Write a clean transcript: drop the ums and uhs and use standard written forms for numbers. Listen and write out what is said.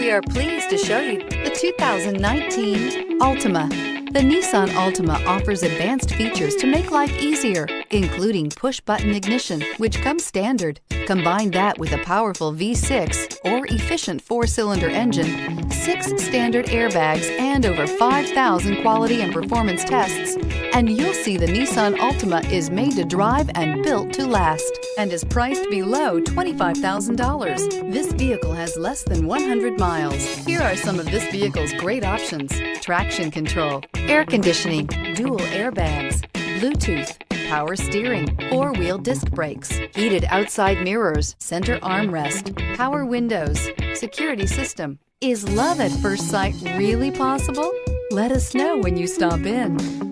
We are pleased to show you the 2019 Altima. The Nissan Altima offers advanced features to make life easier, including push-button ignition, which comes standard. Combine that with a powerful V6 or efficient 4-cylinder engine, 6 standard airbags, and over 5,000 quality and performance tests, and you'll see the Nissan Altima is made to drive and built to last, and is priced below $25,000. This vehicle has less than 100 miles. Here are some of this vehicle's great options: traction control, air conditioning, dual airbags, Bluetooth, power steering, 4-wheel disc brakes, heated outside mirrors, center armrest, power windows, security system. Is love at first sight really possible? Let us know when you stop in.